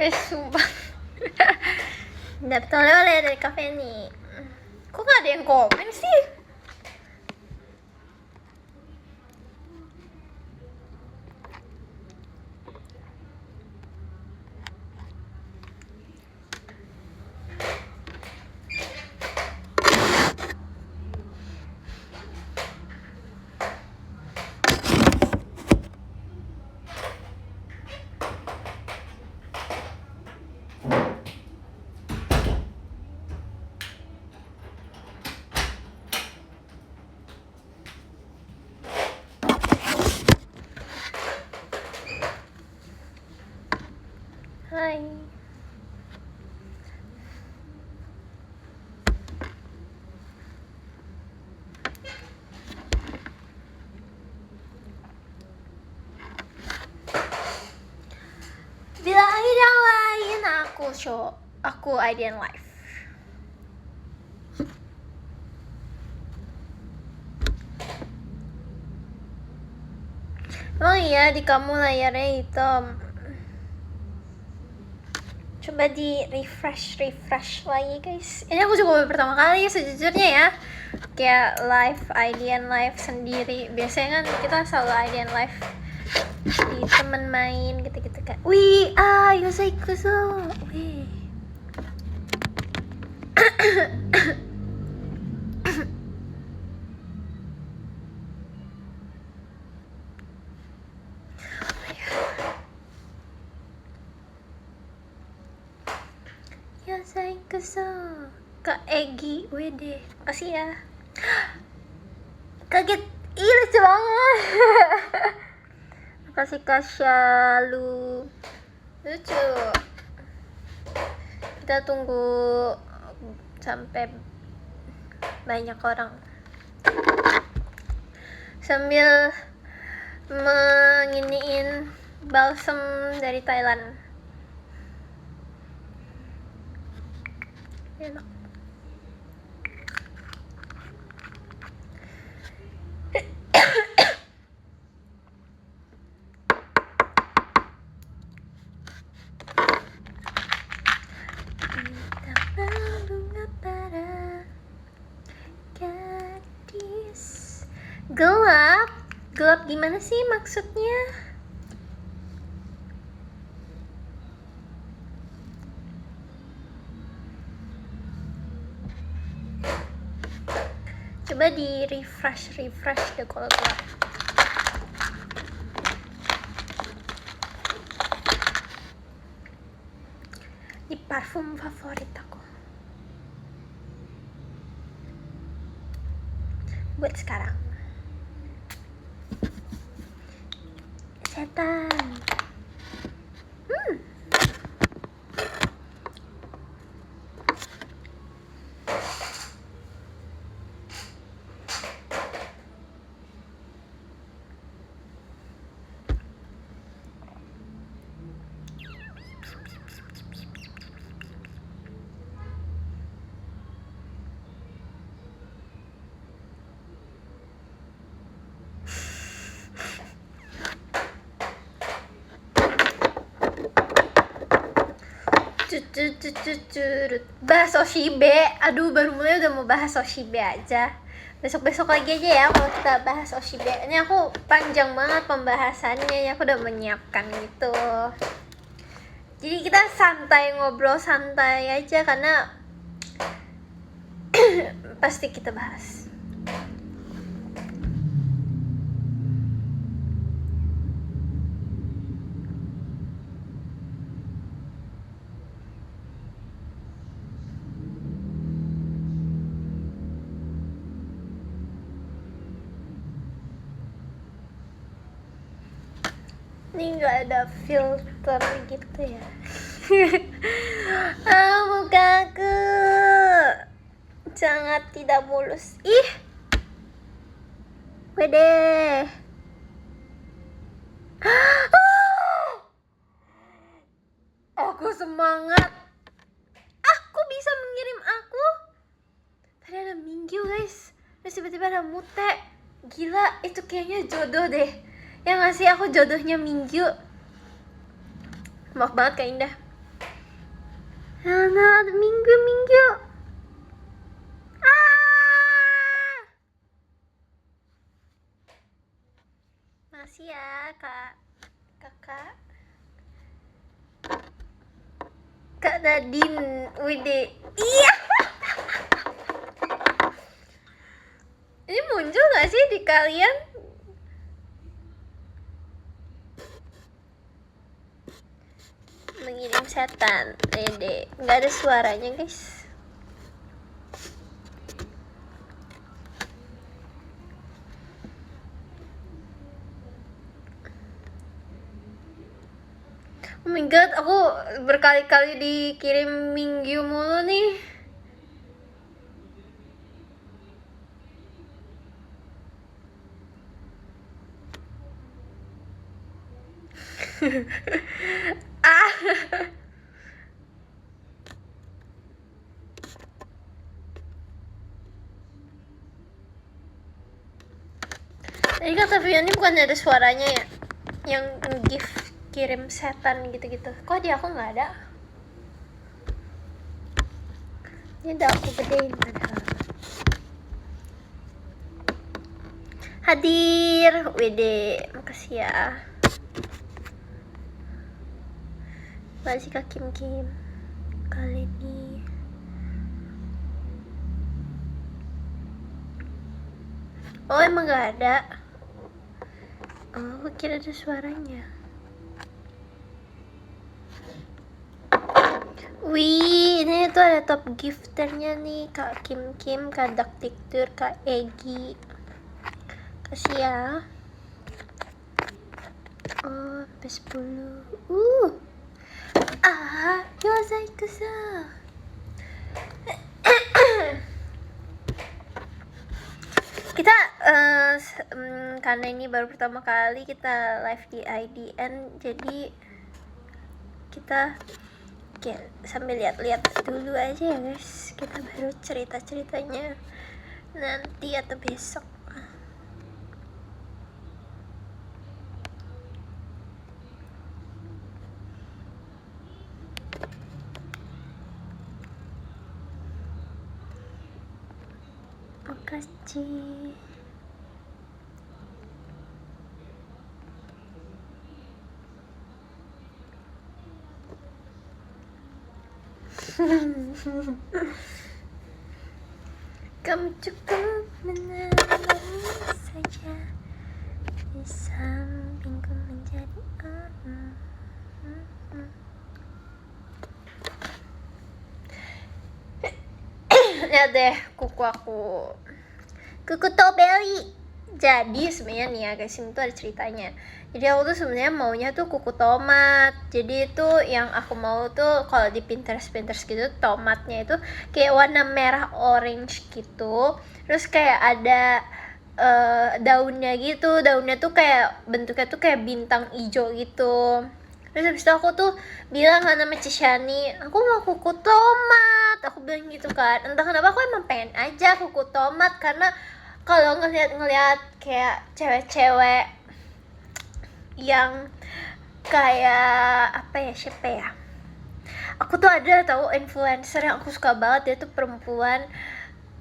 Sumpah. Dapet oleh-oleh dari kafe nih. Kok gak ada yang komen sih? Hai. Bila yang lain aku Idean Life. Oh iya, di kamu layarnya hitam. Coba di refresh lagi guys. Ini aku juga pertama kali sejujurnya ya. Kayak live Idean Live sendiri. Biasanya kan kita selalu Idean Live di temen main gitu-gitu kan. Wih, yosai kuso. Wih. Yosai kuso. Kak Egi, WD. Makasih ya. Kaget. Ih, lucu banget. Makasih Kak Syalu. Lucu. Kita tunggu sampai banyak orang sambil menginiin balsam dari Thailand. Enak. Gelap gimana sih maksudnya? Coba di refresh deh kalau gelap. Di parfum favorit aku buat sekarang. Setan. Bahas Oshibe. Aduh, baru mulai udah mau bahas Oshibe aja. Besok lagi aja ya kalau kita bahas Oshibe. Ini aku panjang banget pembahasannya, ya aku udah menyiapkan gitu. Jadi kita ngobrol santai aja karena pasti kita bahas. Ini nggak ada filter gitu ya. Mukaku sangat tidak mulus. Ih, wede. Aku semangat. Aku bisa mengirim aku. Tadi ada Mingyu guys. Terus tiba-tiba ada Mute. Gila, itu kayaknya jodoh deh. Ya nggak sih, aku jodohnya Mingyu. Maaf banget Kak Indah. Selamat minggu. Ah! Masih ya, kakak. Kak Nadine, Wide. Iya. Ini muncul gak sih di kalian? Mengirim setan, Dede. Nggak ada suaranya, guys. Oh my god, aku berkali-kali dikirim minggu mulu nih. Ah. Tadi kata Fiona bukannya ada suaranya ya? Yang gift kirim setan gitu-gitu. Kok di aku nggak ada? Ini udah aku gedein padahal. Hadir, Wede, makasih ya. Makasih Kak Kim. Kali ini oh emang gak ada. Oh, aku kira ada suaranya. Wih, ini tuh ada top gifternya nih, Kak Kim, Kak Daktiktur, Kak Egi. Kasih ya. Oh, sampai 10. Yozaiku-sa. Kita karena ini baru pertama kali kita live di IDN, jadi kita sambil lihat-lihat dulu aja ya guys. Kita baru cerita-ceritanya nanti atau besok. Makasih. Kamu cukup menemani saja di sampingku menjadi lihat deh kuku aku, kuku strawberry. Jadi sebenarnya nih ya guys, ini tuh ada ceritanya. Jadi aku tuh sebenarnya maunya tuh kuku tomat. Jadi itu yang aku mau tuh kalau di Pinterest gitu, tomatnya itu kayak warna merah orange gitu. Terus kayak ada daunnya gitu. Daunnya tuh kayak bentuknya tuh kayak bintang hijau gitu. Terus habis itu aku tuh bilang kan sama Cishani, aku mau kuku tomat. Aku bilang gitu kan. Entah kenapa aku emang pengen aja kuku tomat, karena kalau ngeliat kayak cewek-cewek yang kayak apa ya, siapa ya, aku tuh ada tahu influencer yang aku suka banget. Dia tuh perempuan,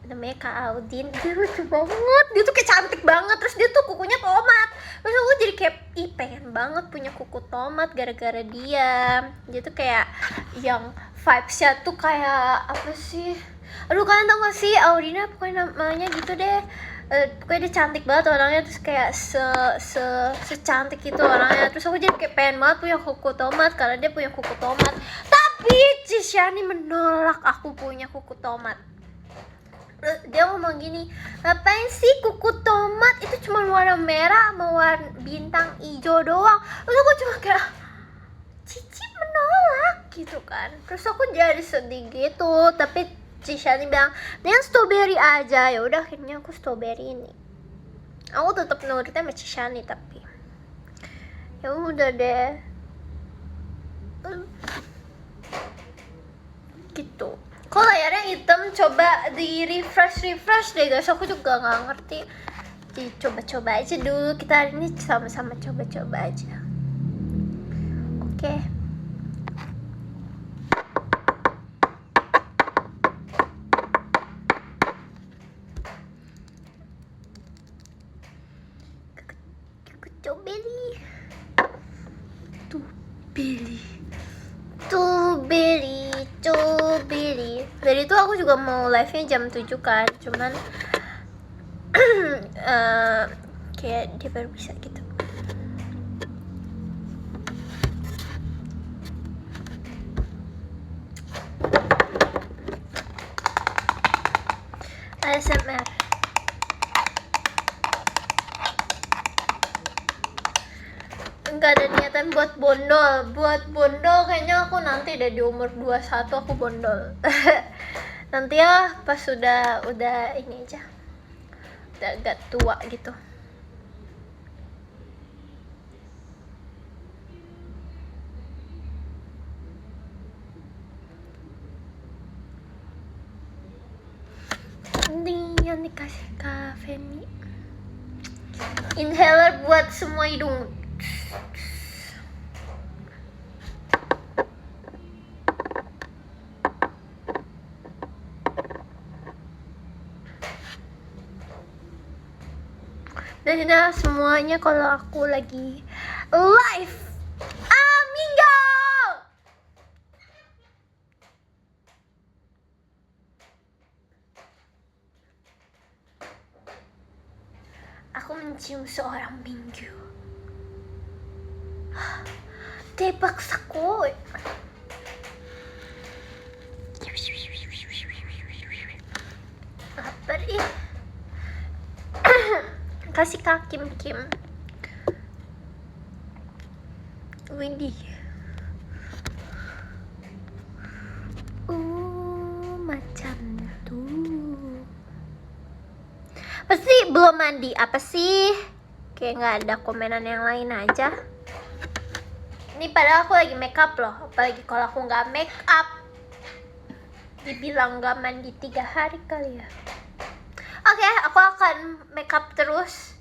namanya Kak Audin. Dia lucu banget, dia tuh kayak cantik banget, terus dia tuh kukunya tomat. Terus aku jadi kayak pengen banget punya kuku tomat gara-gara dia. Dia tuh kayak yang vibes-nya tuh kayak apa sih, aduh kalian tau gak sih Audina, pokoknya namanya gitu deh. Pokoknya dia cantik banget orangnya, terus kayak secantik itu orangnya. Terus aku jadi kayak pengen banget punya kuku tomat karena dia punya kuku tomat. Tapi Cishani menolak aku punya kuku tomat. Dia ngomong gini, ngapain sih kuku tomat, itu cuma warna merah sama warna bintang hijau doang. Terus aku cuma kayak Cici menolak gitu kan. Terus aku jadi sedih gitu. Tapi Cishani bilang, dengan strawberry aja. Ya udah akhirnya aku strawberry ini. Aku tetap nurutnya sama Cishani, tapi ya udah deh. Gitu. Kok layarnya hitam, coba di refresh deh guys. Aku juga nggak ngerti. Jadi coba aja dulu. Kita hari ini sama-sama coba aja. Oke. Tubeli. Tubeli. Tubeli. Tubeli. Dari itu aku juga mau live-nya jam 7 kan, cuman kayak dia baru bisa gitu. ASMR. Enggak ada niatan buat bondol kayaknya aku nanti udah di umur 21 aku bondol. Nanti ya pas udah ini aja, udah agak tua gitu. Ini yang dikasih Kak Femi. Inhaler buat semua hidung. Dan udah semuanya kalau aku lagi live. Minggu. Aku mencium seorang Minggu. Tebak sakoi. Apa nih? Kasih Kak Kim. Windy. Macam tuh. Pasti belum mandi. Apa sih? Kayak nggak ada komenan yang lain aja. Ini padahal aku lagi make up loh. Apalagi kalau aku nggak make up, dibilang nggak mandi 3 hari kali ya. Oke, aku akan make up terus.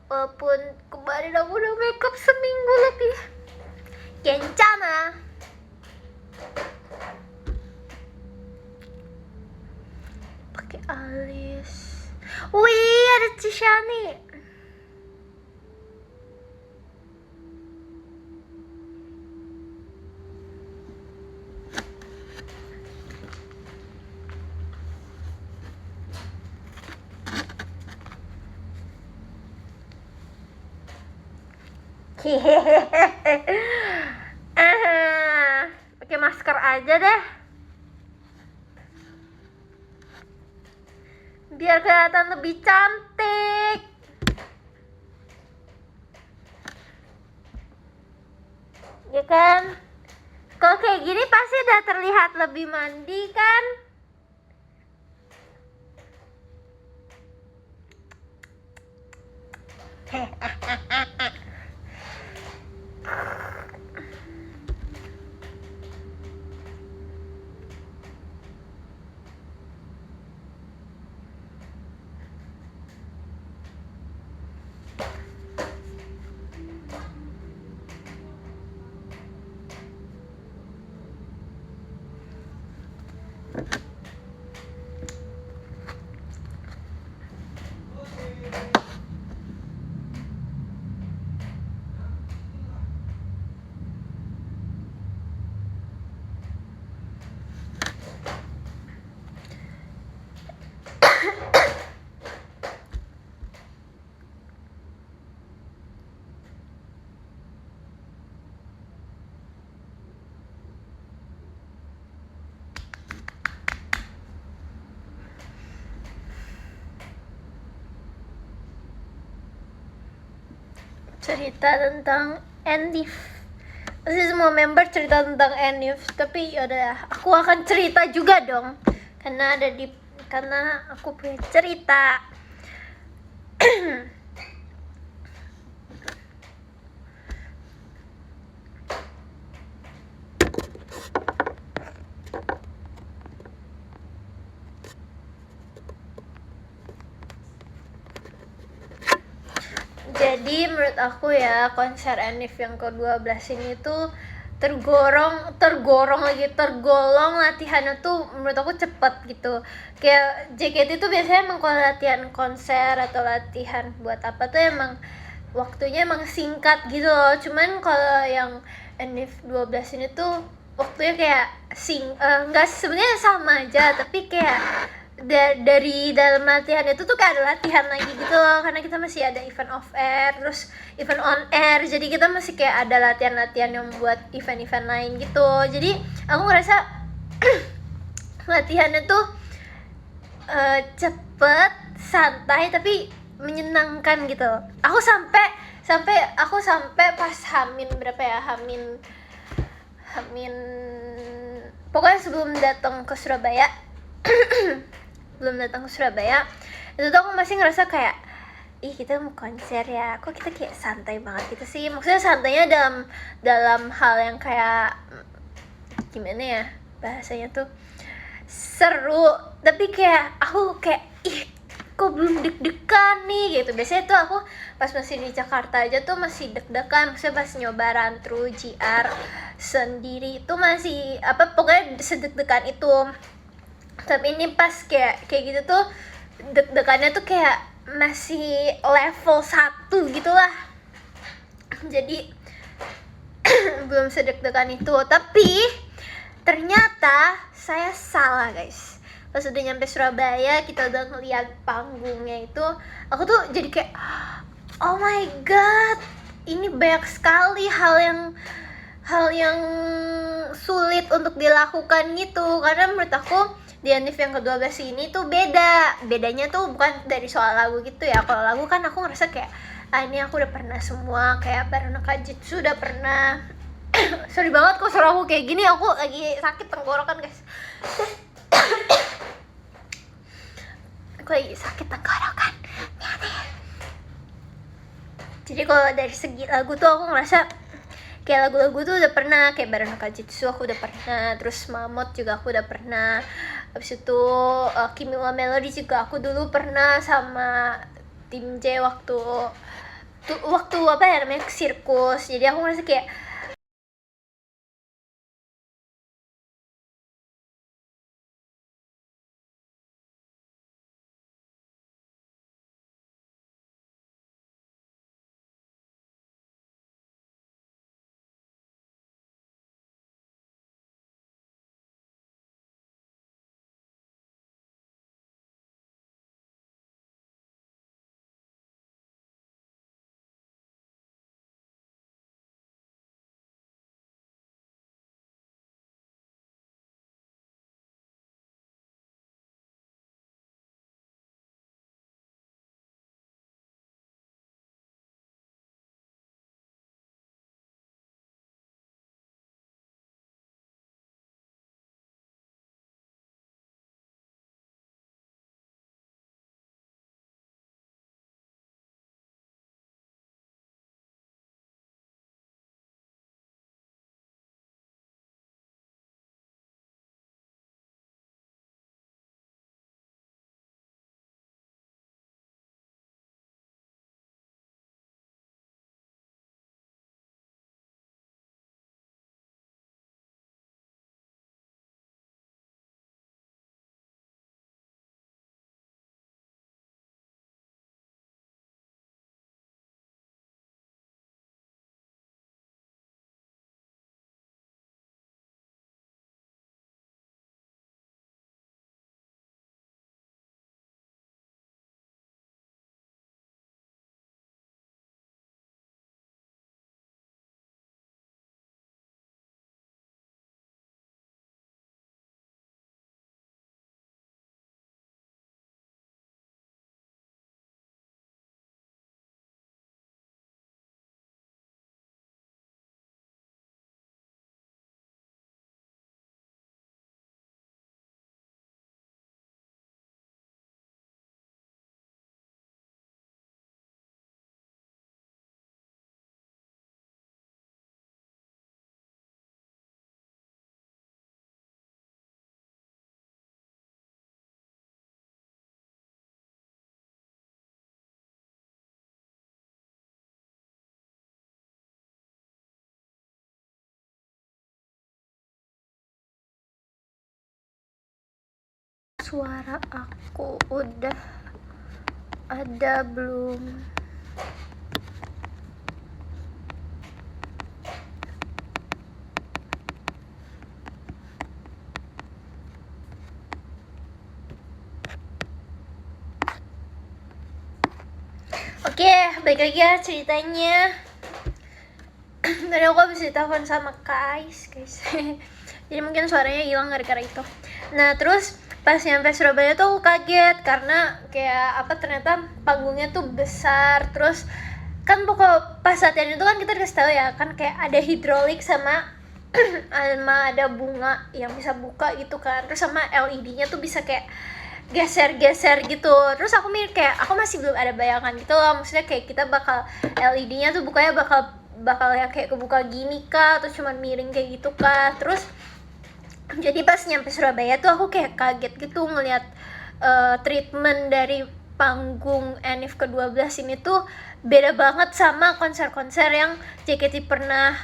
Walaupun kemarin aku udah make up seminggu lebih. Kencana. Pakai alis. Wih, ada Cishani. Pakai masker aja deh, biar kelihatan lebih cantik. Ya kan? Kalau kayak gini pasti udah terlihat lebih mandi kan? Cerita tentang Enif. Pasti semua member cerita tentang Enif, tapi yaudah, aku akan cerita juga dong, karena aku punya cerita. Jadi menurut aku ya, konser Enif yang ke-12 ini tuh tergolong latihannya tuh menurut aku cepet gitu. Kayak JKT tuh biasanya emang kalau latihan konser atau latihan buat apa tuh emang waktunya emang singkat gitu loh. Cuman kalau yang NIF 12 ini tuh waktunya kayak enggak, sebenarnya sama aja, tapi kayak dari dalam latihan itu tuh kayak ada latihan lagi gitu loh, karena kita masih ada event off air, terus event on air, jadi kita masih kayak ada latihan-latihan yang buat event-event lain gitu. Jadi aku ngerasa latihannya tuh cepet, santai, tapi menyenangkan gitu. Aku sampai pas Hamin berapa ya, Hamin pokoknya sebelum datang ke Surabaya itu tuh aku masih ngerasa kayak, ih kita mau konser ya, kok kita kayak santai banget gitu sih. Maksudnya santainya dalam hal yang kayak gimana ya bahasanya tuh, seru, tapi kayak aku kayak, ih kok belum deg-degan nih gitu. Biasanya tuh aku pas masih di Jakarta aja tuh masih deg-degan, maksudnya pas nyoba run through GR sendiri tuh masih pokoknya sedeg-degan itu. Tapi ini pas kayak gitu tuh deg-degannya tuh kayak masih level 1 gitulah. Jadi belum sedeg-degan itu. Tapi ternyata saya salah guys. Pas udah nyampe Surabaya, kita udah ngeliat panggungnya itu, aku tuh jadi kayak, oh my god, ini banyak sekali hal yang sulit untuk dilakukan gitu. Karena menurut aku di NIF yang ke-12 ini tuh bedanya tuh bukan dari soal lagu gitu ya. Kalau lagu kan aku ngerasa kayak, ini aku udah pernah semua, kayak Baroka Jitsu udah pernah. Sorry banget kok suara aku kayak gini, aku lagi sakit tenggorokan guys. Aku lagi sakit tenggorokan. Jadi kalau dari segi lagu tuh aku ngerasa kayak lagu-lagu tuh udah pernah, kayak Baroka Jitsu aku udah pernah, terus Mammoth juga aku udah pernah, habis itu Kimi wa Melody juga aku dulu pernah sama tim J waktu apa ya namanya, sirkus. Jadi aku ngerasa kayak suara aku udah ada belum? Baik lagi ya ceritanya. Tadi aku habis ditelepon sama Kak Ais, guys. Jadi mungkin suaranya hilang gara-gara itu. Nah terus pas nyampe Surabaya tuh aku kaget karena kayak ternyata panggungnya tuh besar. Terus kan pokok pas latihan itu kan kita dikasih tahu ya kan kayak ada hidrolik sama ada bunga yang bisa buka gitu kan. Terus sama LED-nya tuh bisa kayak geser-geser gitu. Terus aku mikir kayak aku masih belum ada bayangan gitu loh. Maksudnya kayak kita bakal LED-nya tuh bukanya bakal yang kayak kebuka gini kah atau cuma miring kayak gitu kah. Terus jadi pas nyampe Surabaya tuh aku kayak kaget gitu ngelihat treatment dari panggung Enif ke-12 ini tuh beda banget sama konser-konser yang JKT pernah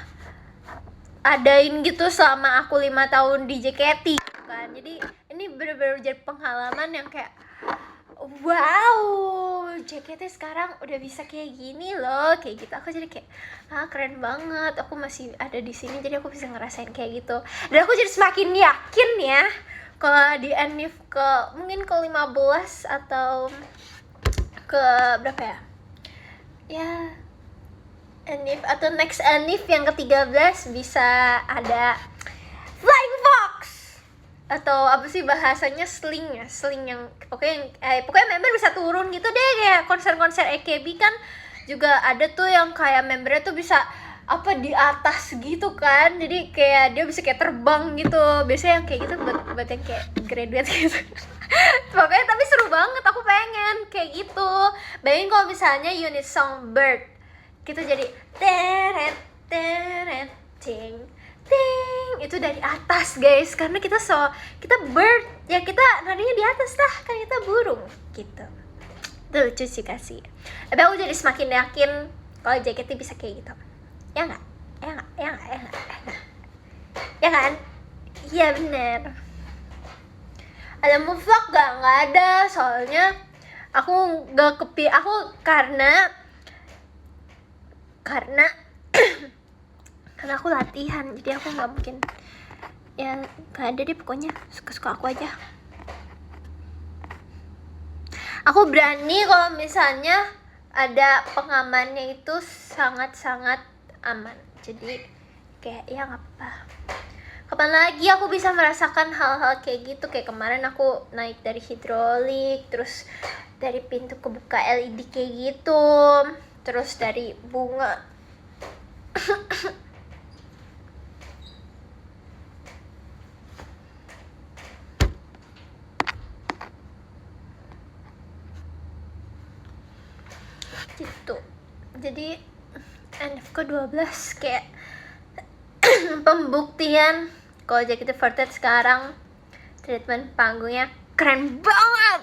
adain gitu selama aku 5 tahun di JKT kan. Jadi ini bener-bener jadi pengalaman yang kayak wow, JKT sekarang udah bisa kayak gini loh, kayak gitu. Aku jadi kayak keren banget. Aku masih ada di sini jadi aku bisa ngerasain kayak gitu. Dan aku jadi semakin yakin ya kalau di Enif mungkin ke 15 atau ke berapa ya? Ya Enif atau next Enif yang ke-13 bisa ada Flying Fox atau apa sih bahasanya sling yang pokoknya member bisa turun gitu deh, kayak konser-konser AKB kan juga ada tuh yang kayak membernya tuh bisa di atas gitu kan, jadi kayak dia bisa kayak terbang gitu. Biasanya yang kayak gitu buat yang kayak graduate gitu. Pokoknya tapi seru banget, aku pengen kayak gitu. Bayangin kalau misalnya unit Songbird gitu jadi teret teret ting ting, itu dari atas guys, karena kita bird ya, kita narinya di atas lah, kan kita burung gitu. Itu lucu sih kasih. Tapi aku jadi semakin yakin kalau JKT bisa kayak gitu. Ya nggak? Ya kan? Iya bener. Ada move vlog nggak ada, soalnya aku nggak aku karena karena aku latihan, jadi aku nggak mungkin ya, nggak ada deh pokoknya, suka aku aja. Aku berani kalau misalnya ada pengamannya itu sangat-sangat aman, jadi kayak ya nggak apa. Kapan lagi aku bisa merasakan hal-hal kayak gitu, kayak kemarin aku naik dari hidrolik, terus dari pintu kebuka LED kayak gitu, terus dari bunga. Gitu. Jadi Enif ke-12 kayak pembuktian kalau JKT48 sekarang treatment panggungnya keren banget.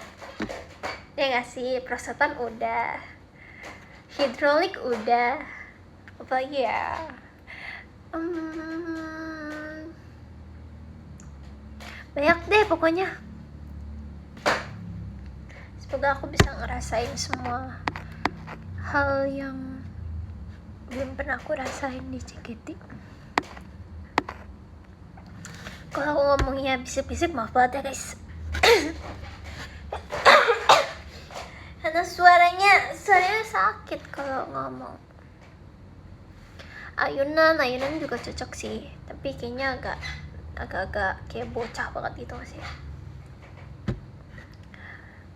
Ya nggak sih, prosotan udah, hidrolik udah, apa lagi ya, banyak deh pokoknya. Semoga aku bisa ngerasain semua hal yang belum pernah aku rasain di JKT. Kalau aku ngomongnya bisik-bisik maaf banget ya guys. Karena suaranya sakit kalau ngomong. Ayunan juga cocok sih, tapi kayaknya agak kayak bocah banget gitu sih.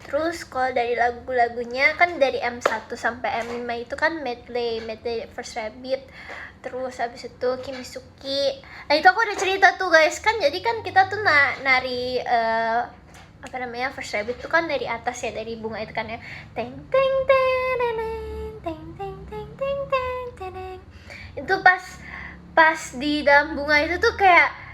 Terus kalau dari lagu-lagunya kan dari M1 sampai M5 itu kan medley First Rabbit, terus habis itu Kimisuki. Nah itu aku ada cerita tuh guys, kan jadi kan kita tuh nari First Rabbit tuh kan dari atas ya, dari bunga itu kan ya, teng teng teng teng teng teng teng teng teng. Itu pas di dalam bunga itu tuh kayak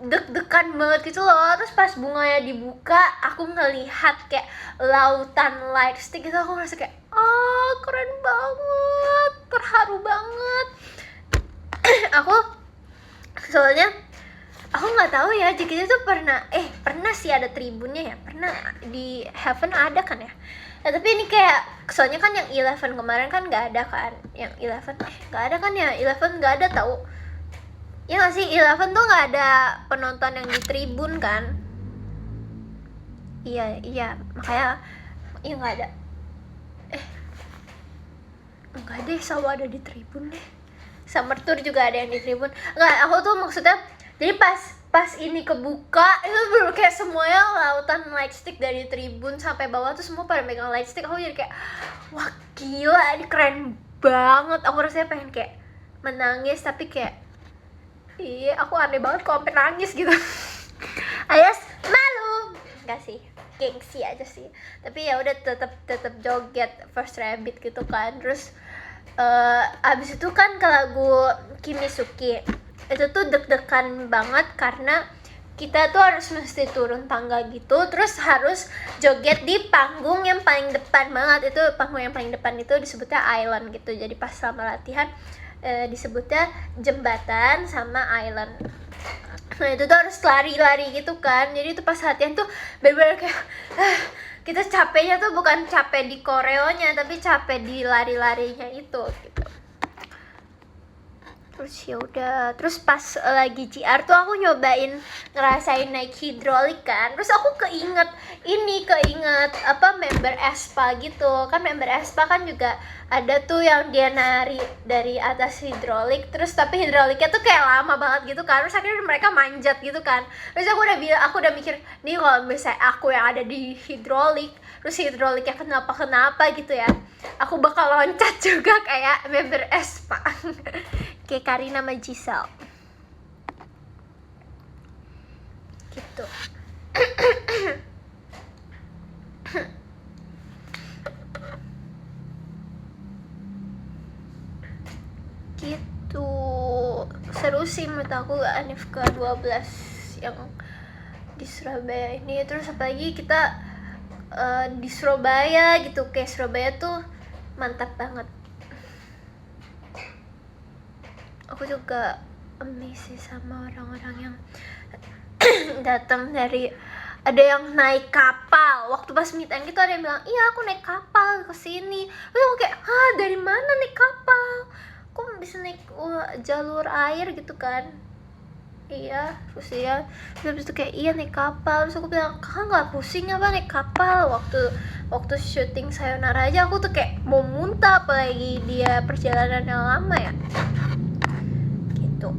deg-degan banget gitu loh. Terus pas bunganya dibuka, aku ngelihat kayak lautan lightstick gitu, aku ngerasa kayak keren banget, terharu banget. Aku soalnya aku nggak tahu ya, JKT tuh pernah sih ada tribunnya ya, pernah di Heaven ada kan ya. Nah, tapi ini kayak soalnya kan yang 11 kemarin kan nggak ada kan, yang 11 nggak ada kan ya, 11 nggak ada tahu. Ya nggak sih, 11 tuh nggak ada penonton yang di tribun kan. Iya makanya ya nggak ada. enggak deh, selalu ada di Tribun deh. Summer Tour juga ada yang di Tribun. Enggak, aku tuh maksudnya jadi pas ini kebuka itu bener kayak semuanya lautan lightstick dari Tribun sampai bawah tuh semua pada megang lightstick. Aku jadi kayak wah gila, ini keren banget. Aku rasanya pengen kayak menangis tapi kayak iya aku aneh banget kok sampai nangis gitu. Alias malu enggak sih, gengsi aja sih. Tapi ya udah tetap joget First Rabbit gitu kan. Terus abis itu kan ke lagu Kimisuki itu tuh deg-degan banget karena kita tuh harus mesti turun tangga gitu, terus harus joget di panggung yang paling depan banget. Itu panggung yang paling depan itu disebutnya island gitu. Jadi pas selama latihan disebutnya jembatan sama island. Nah itu tuh harus lari-lari gitu kan. Jadi itu pas latihan tuh bener-bener kayak kita capeknya tuh bukan capek di koreonya tapi capek di lari-larinya itu gitu. Terus ya udah, terus pas lagi GR tuh aku nyobain ngerasain naik hidrolik kan. Terus aku keinget apa member Aespa gitu. Kan member Aespa kan juga ada tuh yang dia nari dari atas hidrolik, terus tapi hidroliknya tuh kayak lama banget gitu kan. Terus akhirnya mereka manjat gitu kan. Terus aku udah mikir, nih kalau misalnya aku yang ada di hidrolik, terus hidroliknya kenapa gitu ya, aku bakal loncat juga kayak member Aespa. Kayak Karina sama Giselle gitu. Gitu seru sih menurut aku Anif ke-12 yang di Surabaya ini. Terus apalagi kita di Surabaya gitu, kayak Surabaya tuh mantap banget. Aku juga amazed sama orang-orang yang datang dari, ada yang naik kapal. Waktu pas meet and gitu ada yang bilang, iya aku naik kapal ke sini. Terus aku kayak, dari mana naik kapal? Kok bisa naik jalur air gitu kan? Iya, terus ya, terus habis itu kayak iya naik kapal. Terus aku bilang, kakak nggak pusing apa naik kapal? Waktu syuting Sayonara aja aku tuh kayak mau muntah, apalagi dia perjalanan yang lama ya. Gitu.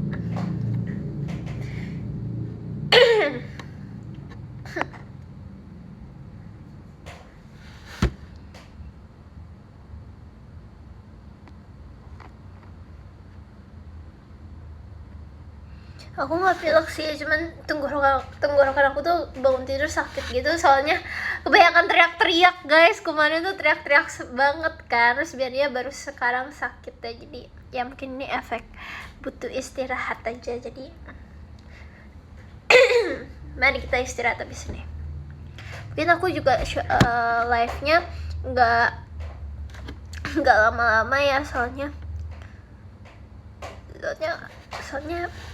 Aku nggak pilek sih, cuman tenggorokan aku tuh bangun tidur sakit gitu, soalnya kebanyakan teriak-teriak guys. Kemarin tuh teriak-teriak banget kan, terus biar dia baru sekarang sakit ya. Jadi ya mungkin ini efek butuh istirahat aja. Jadi mari kita istirahat abis ini. Mungkin aku juga live-nya nggak lama-lama ya, soalnya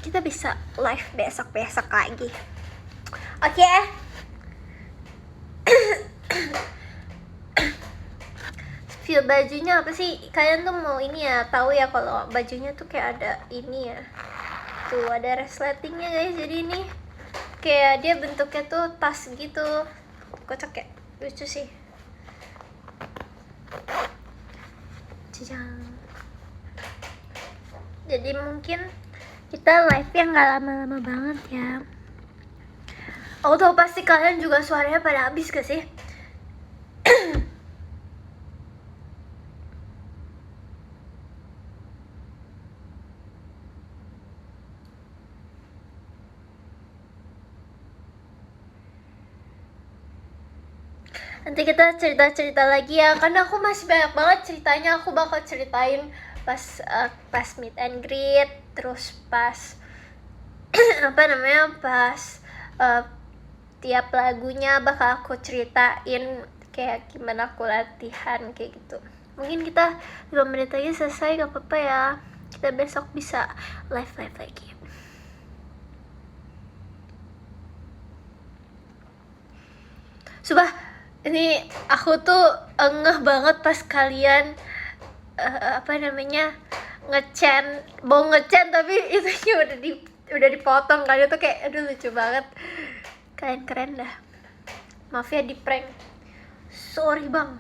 kita bisa live besok lagi. Oke. Feel bajunya apa sih? Kalian tuh mau ini ya, tahu ya kalau bajunya tuh kayak ada ini ya. Tuh ada resletingnya guys. Jadi ini kayak dia bentuknya tuh tas gitu. Kocak ya, lucu sih. Jadi mungkin kita live yang nggak lama-lama banget ya. Aku tahu pasti kalian juga suaranya pada habis gak sih? Nanti kita cerita-cerita lagi ya, karena aku masih banyak banget ceritanya. Aku bakal ceritain pas meet and greet, terus pas pas tiap lagunya bakal aku ceritain kayak gimana aku latihan kayak gitu. Mungkin kita 5 menit lagi selesai, gak apa-apa ya. Kita besok bisa live lagi. Sumpah, ini aku tuh ngeh banget pas kalian mau ngecen tapi itu udah dipotong kan. Itu kayak aduh lucu banget. Kalian keren dah. Maaf ya di prank. Sorry bang.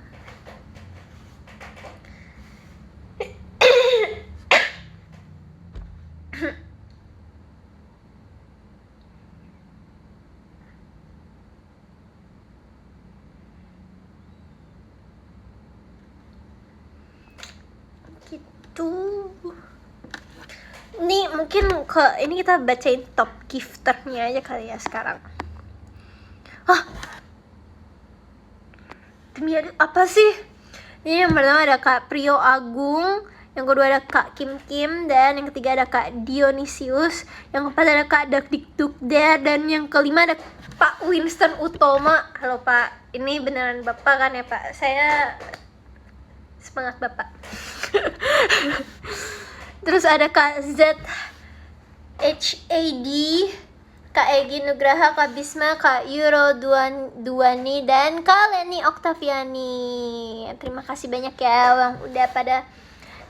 Tuh. Ini mungkin ini kita bacain top gifternya aja kali ya sekarang. Demi apa sih? Ini yang pertama ada Kak Prio Agung, yang kedua ada Kak Kim Kim, dan yang ketiga ada Kak Dionysius, yang keempat ada Kak Dakdikdukder, dan yang kelima ada Pak Winston Utoma. Halo Pak, ini beneran Bapak kan ya Pak? Saya semangat Bapak. Terus ada Kak Z HAD, Kak Egi Nugraha, Kak Bisma, Kak Euro Duani, dan Kak Leni Oktaviani. Terima kasih banyak ya yang udah pada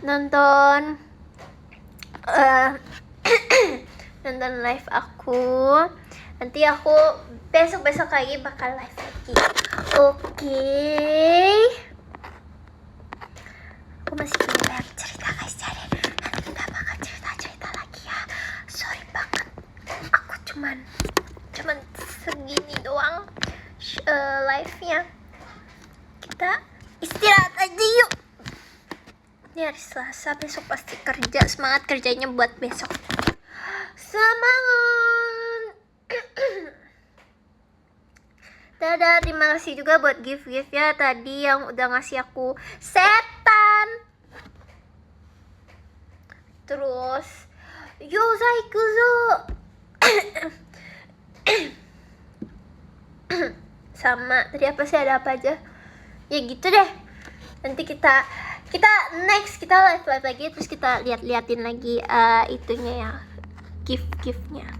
nonton nonton live aku. Nanti aku besok lagi bakal live lagi. Oke. Aku masih punya banyak cerita guys, jadi nanti kita bakal cerita lagi ya. Sorry banget, aku cuman segini doang live-nya. Kita istirahat aja yuk. Ini hari Selasa, besok pasti kerja. Semangat kerjanya buat besok. Semangat. Dadah, terima kasih juga buat gift ya tadi yang udah ngasih aku setan. Terus Yozaikuzo. Sama tadi apa sih, ada apa aja? Ya gitu deh. Nanti kita next kita live lagi, terus kita liatin lagi itunya ya, giftnya.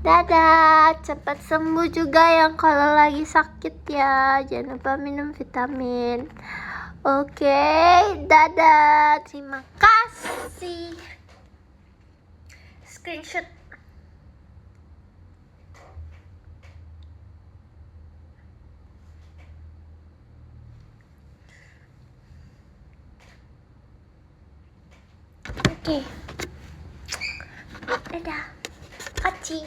Dadah, cepat sembuh juga yang kalau lagi sakit ya. Jangan lupa minum vitamin. Oke, dadah. Terima kasih. Screenshot. Oke. Dadah. Kacing.